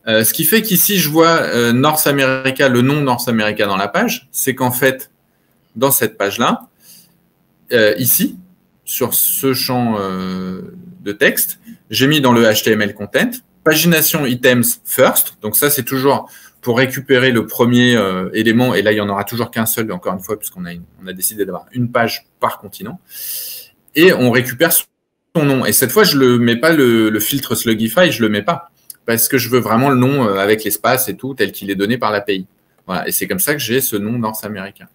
Ce qui fait qu'ici, je vois North America, le nom North America dans la page, c'est qu'en fait, dans cette page-là, ici, sur ce champ de texte, j'ai mis dans le HTML content, pagination items first. Donc ça, c'est toujours pour récupérer le premier élément. Et là, il n'y en aura toujours qu'un seul, encore une fois, puisqu'on a décidé d'avoir une page par continent. Et on récupère son nom. Et cette fois, je ne mets pas le filtre Slugify, je ne le mets pas. Parce que je veux vraiment le nom avec l'espace et tout, tel qu'il est donné par l'API. Voilà. Et c'est comme ça que j'ai ce nom North américain.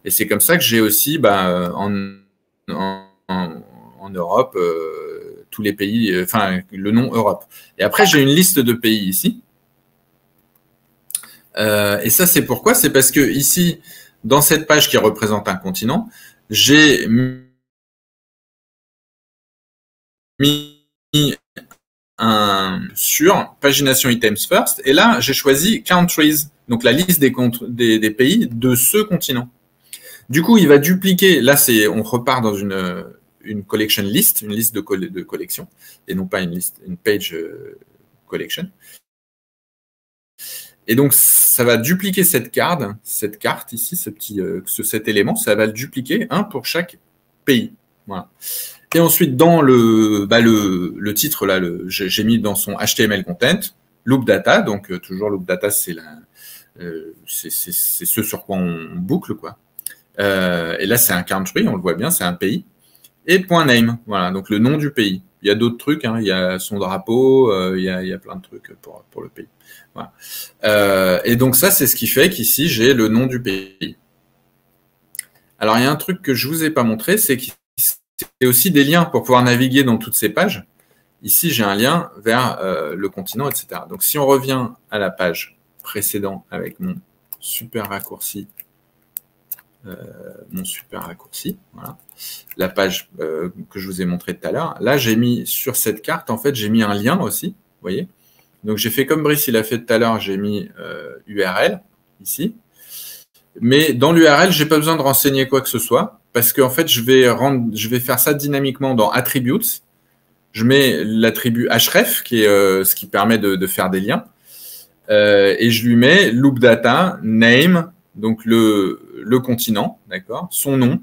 Et c'est comme ça que j'ai aussi en Europe tous les pays, enfin le nom Europe. Et après, j'ai une liste de pays ici. Et ça, c'est pourquoi? C'est parce que ici, dans cette page qui représente un continent, j'ai mis sur pagination items first, et là j'ai choisi countries, donc la liste des pays de ce continent. Du coup, il va dupliquer, là on repart dans une collection list, une liste de collection, et non pas une page collection. Et donc ça va dupliquer cette carte ici, cet élément, ça va le dupliquer, un pour chaque pays. Voilà. Et ensuite, dans le titre, là, j'ai mis dans son HTML content, loop data. Donc, toujours loop data, c'est ce sur quoi on boucle, quoi. Et là, c'est un country, on le voit bien, c'est un pays. Et .name, voilà, donc le nom du pays. Il y a d'autres trucs, hein, il y a son drapeau, il y a plein de trucs pour le pays. Voilà. Et donc ça, c'est ce qui fait qu'ici, j'ai le nom du pays. Alors, il y a un truc que je vous ai pas montré, c'est qu'il c'est aussi des liens pour pouvoir naviguer dans toutes ces pages. Ici, j'ai un lien vers le continent, etc. Donc, si on revient à la page précédente avec mon super raccourci, voilà, la page que je vous ai montré tout à l'heure, là, j'ai mis sur cette carte, en fait, j'ai mis un lien aussi, vous voyez. Donc, j'ai fait comme Brice, il a fait tout à l'heure, j'ai mis URL, ici. Mais dans l'URL, j'ai pas besoin de renseigner quoi que ce soit, parce qu'en fait, je vais faire ça dynamiquement dans Attributes. Je mets l'attribut href, qui est ce qui permet de faire des liens, et je lui mets loop data, name, donc le continent, d'accord, son nom,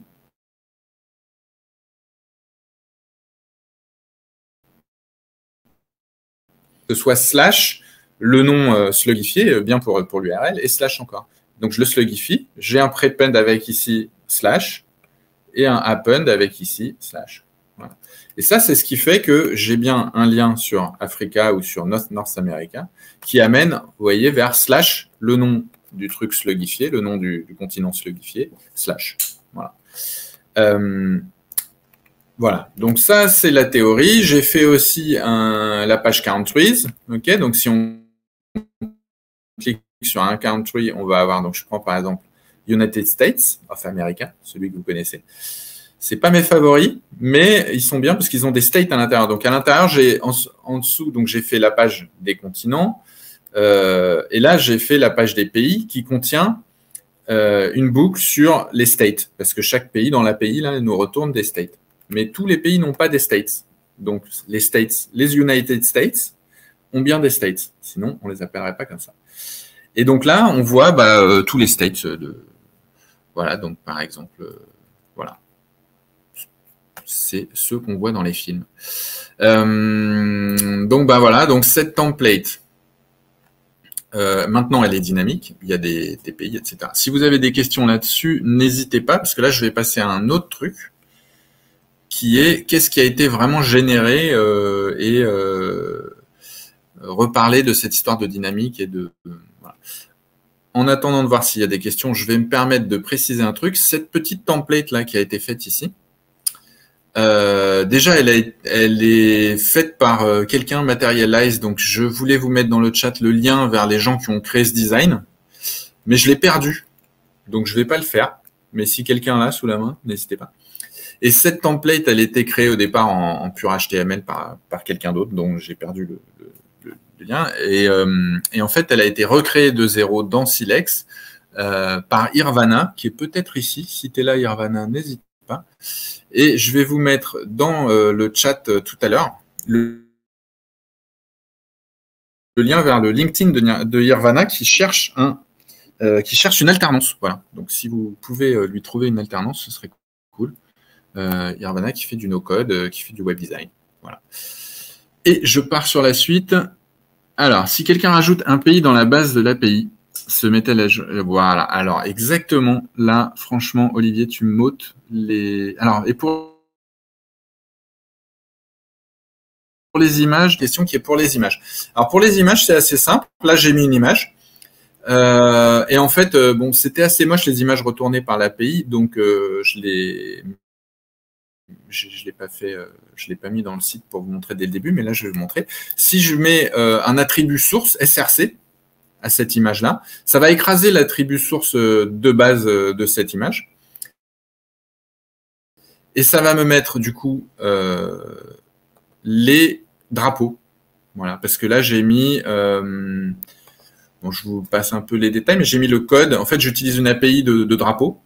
que ce soit slash, le nom slugifié, bien pour l'URL, et slash encore. Donc, je le slugifie. J'ai un prepend avec ici slash et un append avec ici slash. Voilà. Et ça, c'est ce qui fait que j'ai bien un lien sur Africa ou sur North America qui amène, vous voyez, vers slash, le nom du truc slugifié, le nom du continent slugifié, slash. Voilà. Voilà. Donc, ça, c'est la théorie. J'ai fait aussi la page countries. OK. Donc, si on clique sur un country, on va avoir, donc je prends par exemple United States of America, celui que vous connaissez. C'est pas mes favoris, mais ils sont bien parce qu'ils ont des states à l'intérieur. Donc à l'intérieur, j'ai en dessous, donc j'ai fait la page des continents, et là j'ai fait la page des pays qui contient une boucle sur les states, parce que chaque pays dans l'API là nous retourne des states. Mais tous les pays n'ont pas des states. Donc les United States ont bien des states, sinon on les appellerait pas comme ça. Et donc là, on voit tous les states voilà, donc par exemple, voilà. C'est ceux qu'on voit dans les films. Donc voilà, donc cette template, maintenant elle est dynamique, il y a des pays, etc. Si vous avez des questions là-dessus, n'hésitez pas, parce que là je vais passer à un autre truc, qui est qu'est-ce qui a été vraiment généré et reparler de cette histoire de dynamique et de... Voilà. En attendant de voir s'il y a des questions, je vais me permettre de préciser un truc. Cette petite template là qui a été faite ici, déjà elle est faite par quelqu'un, Materialize, donc je voulais vous mettre dans le chat le lien vers les gens qui ont créé ce design, mais je l'ai perdu, donc je vais pas le faire. mais si quelqu'un l'a sous la main, n'hésitez pas. Et cette template, elle était créée au départ en pur HTML par quelqu'un d'autre, dont j'ai perdu le lien. Et en fait, elle a été recréée de zéro dans Silex par Irvana, qui est peut-être ici. Si tu es là, Irvana, n'hésite pas. Et je vais vous mettre dans le chat tout à l'heure le lien vers le LinkedIn de Irvana qui cherche une alternance. Voilà. Donc, si vous pouvez lui trouver une alternance, ce serait cool. Irvana qui fait du no-code, qui fait du web design. Voilà. Et je pars sur la suite. Alors, si quelqu'un rajoute un pays dans la base de l'API, se mettait voilà. Alors, exactement là, franchement, Olivier, tu m'ôtes les. Alors, et pour les images, question qui est pour les images. Alors, pour les images, c'est assez simple. Là, j'ai mis une image. Et en fait, bon, c'était assez moche les images retournées par l'API, donc je l'ai pas fait, je l'ai pas mis dans le site pour vous montrer dès le début, mais là je vais vous montrer. Si je mets un attribut source SRC à cette image-là, ça va écraser l'attribut source de base de cette image, et ça va me mettre du coup les drapeaux. Voilà, parce que là j'ai mis bon, je vous passe un peu les détails, mais j'ai mis le code. En fait, j'utilise une API de drapeau.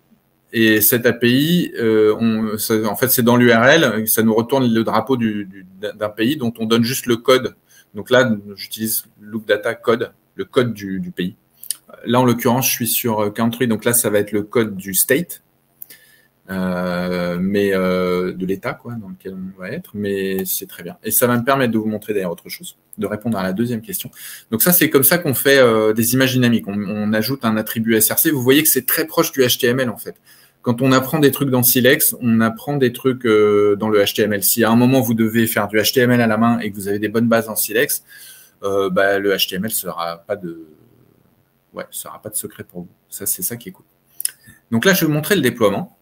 Et cette API, en fait, c'est dans l'URL, ça nous retourne le drapeau d'un pays dont on donne juste le code. Donc là, j'utilise Look Data Code, le code du pays. Là, en l'occurrence, je suis sur Country, donc là, ça va être le code du state, mais de l'État, quoi, dans lequel on va être. Mais c'est très bien. Et ça va me permettre de vous montrer d'ailleurs autre chose, de répondre à la deuxième question. Donc ça, c'est comme ça qu'on fait des images dynamiques. On ajoute un attribut SRC. Vous voyez que c'est très proche du HTML, en fait. Quand on apprend des trucs dans Silex, on apprend des trucs dans le HTML. Si à un moment, vous devez faire du HTML à la main et que vous avez des bonnes bases en Silex, le HTML ça aura pas de secret pour vous. Ça, c'est ça qui est cool. Donc là, je vais vous montrer le déploiement.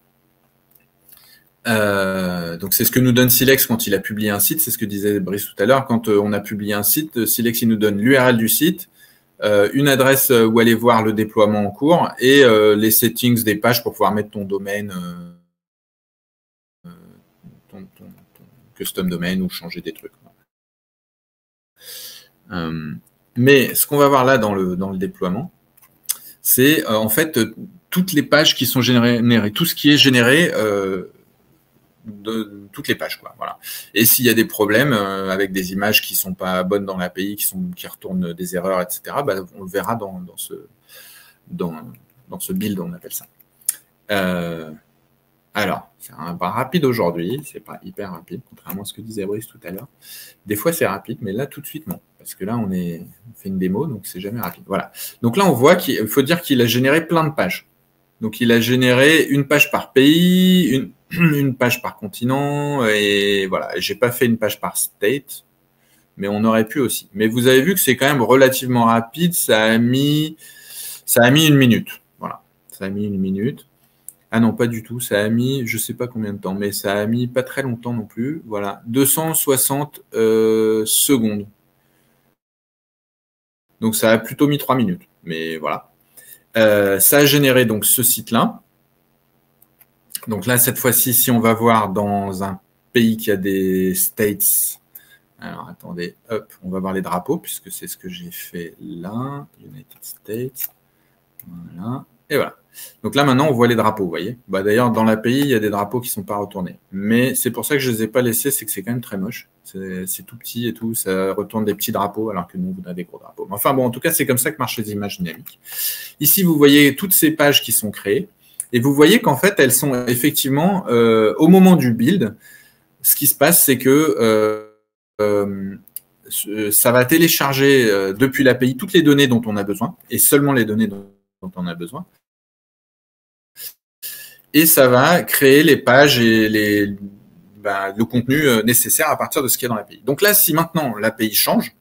Donc c'est ce que nous donne Silex quand il a publié un site. C'est ce que disait Brice tout à l'heure. Quand on a publié un site, Silex il nous donne l'URL du site, une adresse où aller voir le déploiement en cours et les settings des pages pour pouvoir mettre ton domaine, ton custom domaine ou changer des trucs. Mais ce qu'on va voir là dans le déploiement, c'est en fait toutes les pages qui sont générées, tout ce qui est généré de toutes les pages, quoi. Voilà. Et s'il y a des problèmes avec des images qui sont pas bonnes dans l'API, qui retournent des erreurs, etc., on le verra dans ce build, on appelle ça. Alors, c'est un pas rapide aujourd'hui, c'est pas hyper rapide, contrairement à ce que disait Brice tout à l'heure. Des fois, c'est rapide, mais là, tout de suite, non. Parce que là, on fait une démo, donc c'est jamais rapide. Voilà. Donc là, on voit qu'il faut dire qu'il a généré plein de pages. Donc, il a généré une page par pays, une page par continent, et voilà. J'ai pas fait une page par state, mais on aurait pu aussi. Mais vous avez vu que c'est quand même relativement rapide. Ça a mis 1 minute. Voilà. Ça a mis 1 minute. Ah non, pas du tout. Ça a mis, je sais pas combien de temps, mais ça a mis pas très longtemps non plus. Voilà. 260 secondes. Donc, ça a plutôt mis 3 minutes. Mais voilà. Ça a généré donc ce site-là. Donc là, cette fois-ci, si on va voir dans un pays qui a des states, alors attendez, hop, on va voir les drapeaux, puisque c'est ce que j'ai fait là, United States, voilà, et voilà. Donc là, maintenant, on voit les drapeaux, vous voyez. D'ailleurs, dans l'API, il y a des drapeaux qui ne sont pas retournés. Mais c'est pour ça que je ne les ai pas laissés, c'est que c'est quand même très moche. C'est tout petit et tout, ça retourne des petits drapeaux, alors que nous, on a des gros drapeaux. Enfin bon, en tout cas, c'est comme ça que marchent les images dynamiques. Ici, vous voyez toutes ces pages qui sont créées. Et vous voyez qu'en fait, elles sont effectivement, au moment du build, ce qui se passe, c'est que ça va télécharger depuis l'API toutes les données dont on a besoin, et seulement les données dont on a besoin. Et ça va créer les pages et le contenu nécessaire à partir de ce qu'il y a dans l'API. Donc là, si maintenant l'API change,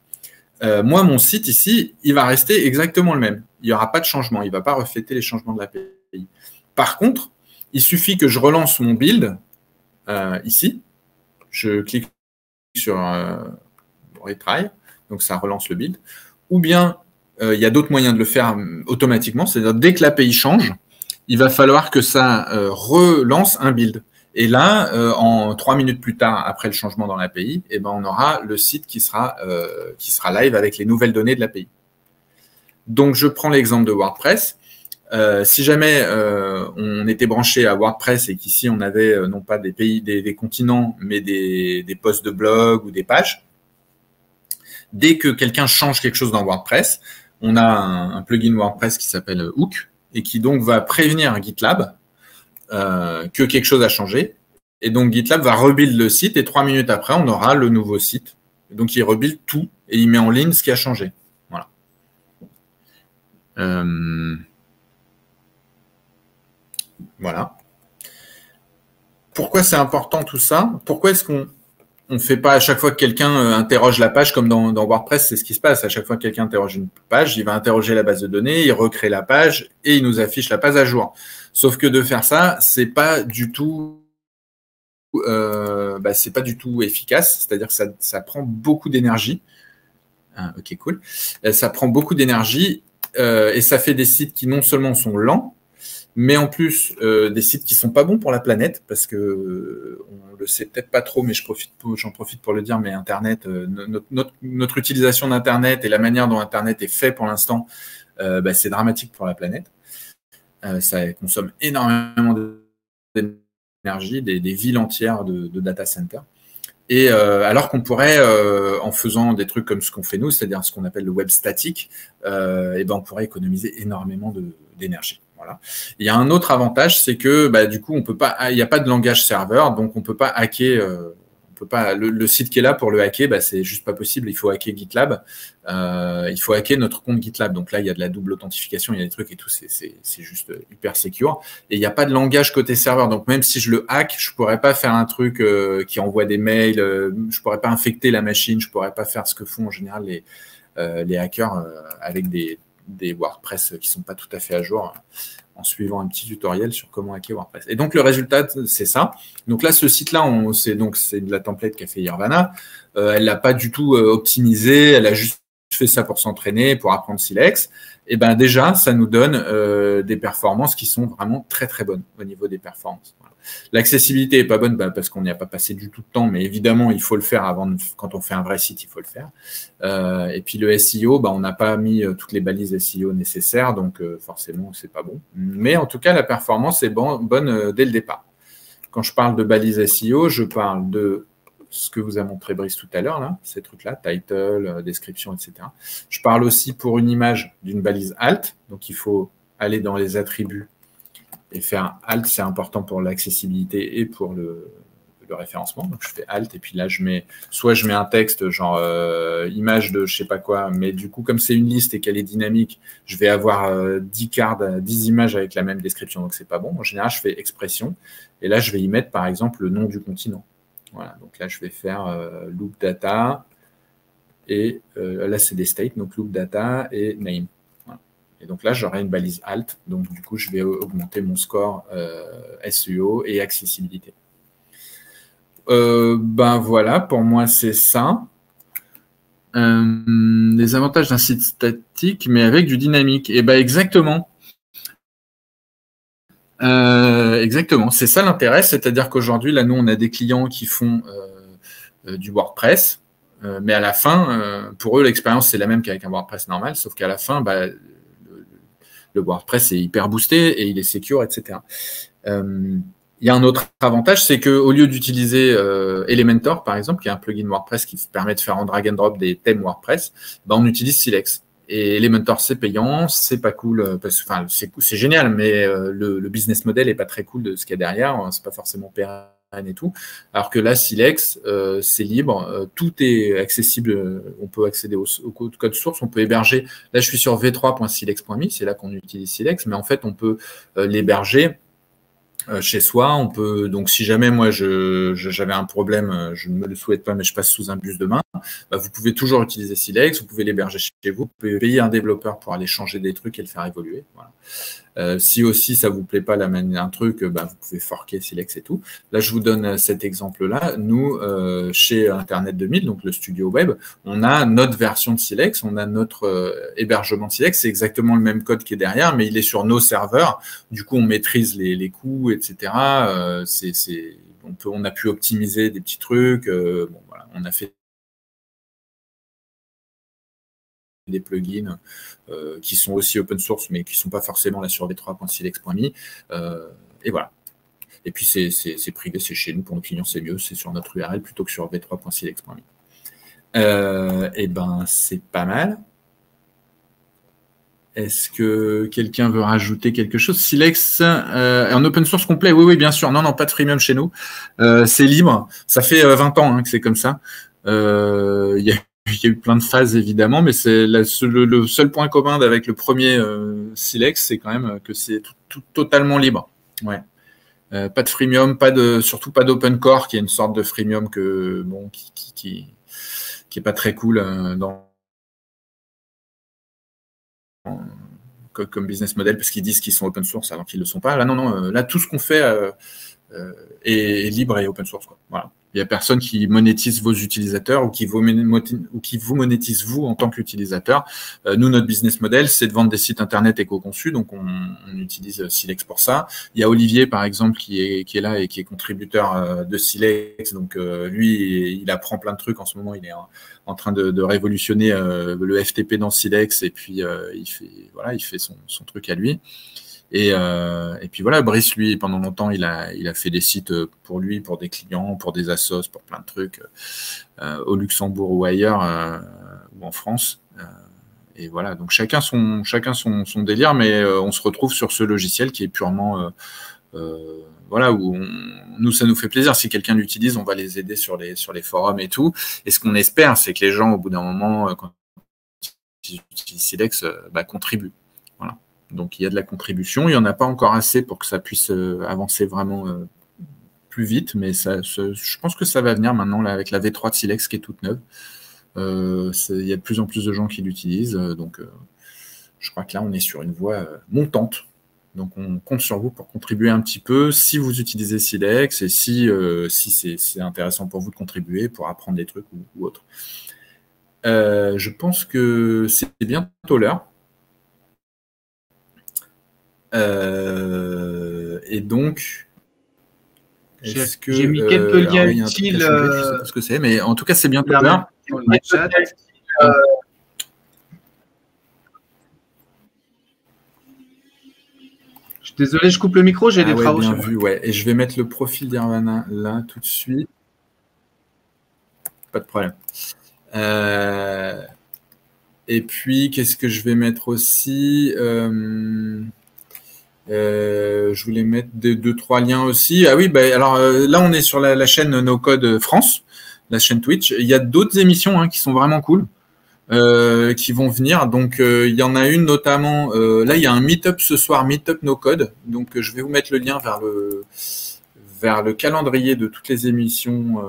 moi, mon site ici, il va rester exactement le même. Il n'y aura pas de changement. Il ne va pas refléter les changements de l'API. Par contre, il suffit que je relance mon build ici. Je clique sur Retry, donc ça relance le build. Ou bien, il y a d'autres moyens de le faire automatiquement, c'est-à-dire dès que l'API change, il va falloir que ça relance un build. Et là, en 3 minutes plus tard, après le changement dans l'API, eh ben, on aura le site qui sera live avec les nouvelles données de l'API. Donc, je prends l'exemple de WordPress. Si jamais on était branché à WordPress et qu'ici, on avait non pas des pays, des continents, mais des posts de blog ou des pages, dès que quelqu'un change quelque chose dans WordPress, on a un plugin WordPress qui s'appelle Hook et qui donc va prévenir GitLab que quelque chose a changé. Et donc, GitLab va rebuild le site et 3 minutes après, on aura le nouveau site. Donc, il rebuild tout et il met en ligne ce qui a changé. Voilà. Voilà. Pourquoi c'est important tout ça? Pourquoi est-ce qu'on ne fait pas à chaque fois que quelqu'un interroge la page, comme dans WordPress, c'est ce qui se passe. À chaque fois que quelqu'un interroge une page, il va interroger la base de données, il recrée la page et il nous affiche la page à jour. Sauf que de faire ça, c'est pas du tout efficace. C'est-à-dire que ça prend beaucoup d'énergie. Ah, ok, cool. Ça prend beaucoup d'énergie et ça fait des sites qui non seulement sont lents, mais en plus des sites qui sont pas bons pour la planète, parce que on le sait peut-être pas trop, mais j'en profite pour le dire, mais Internet, notre utilisation d'Internet et la manière dont Internet est fait pour l'instant, c'est dramatique pour la planète. Ça consomme énormément d'énergie, des villes entières de data centers. Et alors qu'on pourrait, en faisant des trucs comme ce qu'on fait nous, c'est-à-dire ce qu'on appelle le web statique, on pourrait économiser énormément d'énergie. Voilà. Il y a un autre avantage, c'est que du coup, il n'y a pas de langage serveur, donc on ne peut pas hacker. Le site qui est là pour le hacker, c'est juste pas possible. Il faut hacker GitLab. Il faut hacker notre compte GitLab. Donc là, il y a de la double authentification, il y a des trucs et tout. C'est juste hyper secure. Et il n'y a pas de langage côté serveur. Donc même si je le hack, je pourrais pas faire un truc qui envoie des mails. Je pourrais pas infecter la machine. Je pourrais pas faire ce que font en général les hackers avec des WordPress qui sont pas tout à fait à jour, en suivant un petit tutoriel sur comment hacker WordPress. Et donc, le résultat, c'est ça. Donc là, ce site-là, c'est de la template qu'a fait Irvana. Elle l'a pas du tout optimisé. Elle a juste fait ça pour s'entraîner, pour apprendre Silex. Et déjà, ça nous donne des performances qui sont vraiment très, très bonnes au niveau des performances. Voilà. L'accessibilité est pas bonne parce qu'on n'y a pas passé du tout de temps, mais évidemment, il faut le faire quand on fait un vrai site, il faut le faire. Et puis le SEO, on n'a pas mis toutes les balises SEO nécessaires, donc forcément, c'est pas bon. Mais en tout cas, la performance est bonne dès le départ. Quand je parle de balises SEO, je parle de ce que vous a montré Brice tout à l'heure, là, ces trucs-là, title, description, etc. Je parle aussi pour une image d'une balise alt, donc il faut aller dans les attributs et faire alt, c'est important pour l'accessibilité et pour le référencement. Donc, je fais alt et puis là, je mets un texte genre image de je sais pas quoi, mais du coup, comme c'est une liste et qu'elle est dynamique, je vais avoir 10 images avec la même description, donc c'est pas bon. En général, je fais expression et là, je vais y mettre par exemple le nom du continent. Voilà, donc là, je vais faire loop data et là, c'est des states, donc loop data et name. Et donc là, j'aurai une balise alt. Donc, du coup, je vais augmenter mon score SEO et accessibilité. Voilà, pour moi, c'est ça. Les avantages d'un site statique, mais avec du dynamique. Et exactement. Exactement. C'est ça l'intérêt. C'est-à-dire qu'aujourd'hui, là, nous, on a des clients qui font du WordPress. Mais à la fin, pour eux, l'expérience, c'est la même qu'avec un WordPress normal. Sauf qu'à la fin, le WordPress est hyper boosté et il est secure, etc. Il y a un autre avantage, c'est qu'au lieu d'utiliser Elementor, par exemple, qui est un plugin WordPress qui permet de faire en drag and drop des thèmes WordPress, on utilise Silex. Et Elementor, c'est payant, c'est pas cool, c'est génial, mais le business model est pas très cool de ce qu'il y a derrière, c'est pas forcément pérenne et tout. Alors que là, Silex, c'est libre, tout est accessible, on peut accéder au code source, on peut héberger. Là, je suis sur v3.silex.me, c'est là qu'on utilise Silex, mais en fait, on peut l'héberger chez soi. On peut donc, si jamais moi j'avais un problème, je ne me le souhaite pas, mais je passe sous un bus demain, bah, vous pouvez toujours utiliser Silex, vous pouvez l'héberger chez vous, vous pouvez payer un développeur pour aller changer des trucs et le faire évoluer. Voilà. Si aussi ça vous plaît pas un truc, bah, vous pouvez forker Silex et tout. Là, je vous donne cet exemple-là. Nous, chez Internet 2000, donc le studio web, on a notre version de Silex, on a notre hébergement de Silex. C'est exactement le même code qui est derrière, mais il est sur nos serveurs. Du coup, on maîtrise les coûts, etc. On a pu optimiser des petits trucs. Bon, voilà, on a fait des plugins qui sont aussi open source, mais qui ne sont pas forcément là sur v3.silex.me. Et voilà. Et puis, c'est privé, c'est chez nous. Pour nos clients, c'est mieux. C'est sur notre URL plutôt que sur v3.silex.me. Et ben, c'est pas mal. Est-ce que quelqu'un veut rajouter quelque chose? Silex, en open source complet? Oui, bien sûr. Non, pas de freemium chez nous. C'est libre. Ça fait 20 ans que c'est comme ça. Il y a eu plein de phases, évidemment, mais c'est le seul point commun avec le premier Silex, c'est quand même que c'est tout totalement libre. Ouais. Pas de freemium, surtout pas d'open core, qui est une sorte de freemium qui est pas très cool comme business model, parce qu'ils disent qu'ils sont open source alors qu'ils ne le sont pas. Là, non, là, tout ce qu'on fait est libre et open source, quoi. Voilà. Il n'y a personne qui monétise vos utilisateurs ou qui vous monétise vous en tant qu'utilisateur. Nous, notre business model, c'est de vendre des sites internet éco-conçus, donc on utilise Silex pour ça. Il y a Olivier, par exemple, qui est là et qui est contributeur de Silex. Donc lui, il apprend plein de trucs. En ce moment, il est en train de révolutionner le FTP dans Silex, et puis il fait son truc à lui. Et puis voilà, Brice, lui, pendant longtemps, il a fait des sites pour lui, pour des clients, pour des assos, pour plein de trucs, au Luxembourg ou ailleurs, ou en France. Et voilà, donc chacun son délire, mais on se retrouve sur ce logiciel qui est purement, voilà, où nous, ça nous fait plaisir. Si quelqu'un l'utilise, on va les aider sur les forums et tout. Et ce qu'on espère, c'est que les gens, au bout d'un moment, quand ils utilisent Silex, contribuent. Voilà. Donc, il y a de la contribution. Il n'y en a pas encore assez pour que ça puisse avancer vraiment plus vite, mais je pense que ça va venir maintenant là, avec la V3 de Silex qui est toute neuve. Il y a de plus en plus de gens qui l'utilisent. Donc, je crois que là, on est sur une voie montante. Donc, on compte sur vous pour contribuer un petit peu si vous utilisez Silex et si c'est intéressant pour vous de contribuer pour apprendre des trucs ou autre. Je pense que c'est bientôt l'heure. Et donc, j'ai mis quelques liens utiles. Je sais pas ce que c'est, mais en tout cas, c'est bientôt l'heure. Je suis désolé, je coupe le micro, j'ai des travaux. Bien vu, ouais. Et je vais mettre le profil d'Irvana là tout de suite. Pas de problème. Et puis, qu'est-ce que je vais mettre aussi? Je voulais mettre deux, trois liens aussi. Ah oui, alors là, on est sur la chaîne No Code France, la chaîne Twitch. Il y a d'autres émissions qui sont vraiment cool, qui vont venir. Donc, il y en a une notamment. Là, il y a un meet-up ce soir, meet-up No Code. Donc, je vais vous mettre le lien vers le calendrier de toutes les émissions.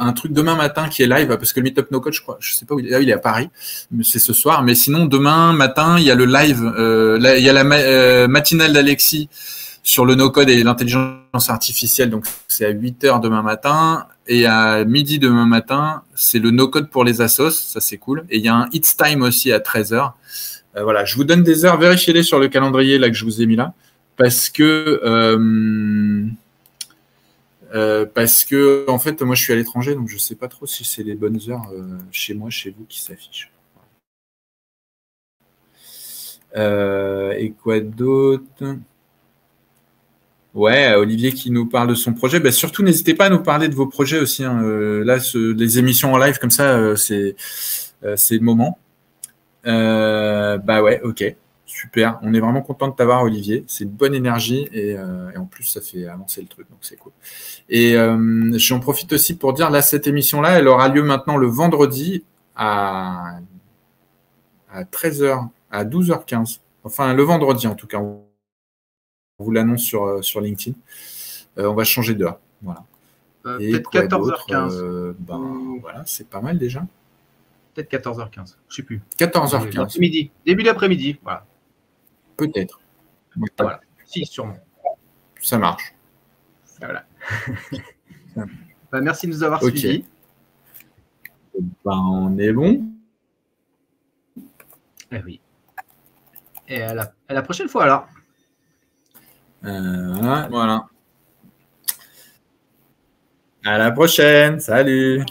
Un truc demain matin qui est live, parce que le Meetup No Code, je sais pas où il est à Paris, mais c'est ce soir. Mais sinon, demain matin, il y a le live, il y a la matinale d'Alexis sur le No Code et l'intelligence artificielle. Donc, c'est à 8h demain matin. Et à midi demain matin, c'est le No Code pour les assos. Ça, c'est cool. Et il y a un It's Time aussi à 13h. Voilà, je vous donne des heures. Vérifiez-les sur le calendrier là que je vous ai mis là. Parce que en fait, moi, je suis à l'étranger, donc je ne sais pas trop si c'est les bonnes heures chez moi, chez vous, qui s'affichent. Et quoi d'autre? Ouais, Olivier qui nous parle de son projet. Surtout, n'hésitez pas à nous parler de vos projets aussi. Là, les émissions en live comme ça, c'est le moment. Ouais, ok. Super, on est vraiment content de t'avoir, Olivier. C'est une bonne énergie et en plus, ça fait avancer le truc, donc c'est cool. Et j'en profite aussi pour dire, là, cette émission-là, elle aura lieu maintenant le vendredi à à 13h, à 12h15. Enfin, le vendredi, en tout cas. On vous l'annonce sur LinkedIn. On va changer d'heure. Voilà. Peut-être 14h15. Voilà, c'est pas mal déjà. Peut-être 14h15. Je ne sais plus. 14h15. Midi. Début d'après-midi. Voilà. Peut-être. Voilà. Si, sûrement. Ça marche. Voilà. Merci de nous avoir suivis. On est bon. Eh oui. Et à la prochaine fois alors. Voilà. À la prochaine. Salut.